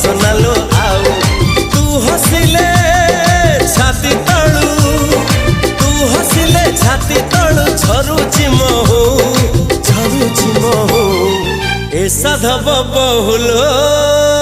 सोनालो आउ तू हसिले छाती तळू तू हसिले छाती तळू झरुची महू ए साधव बहुलो।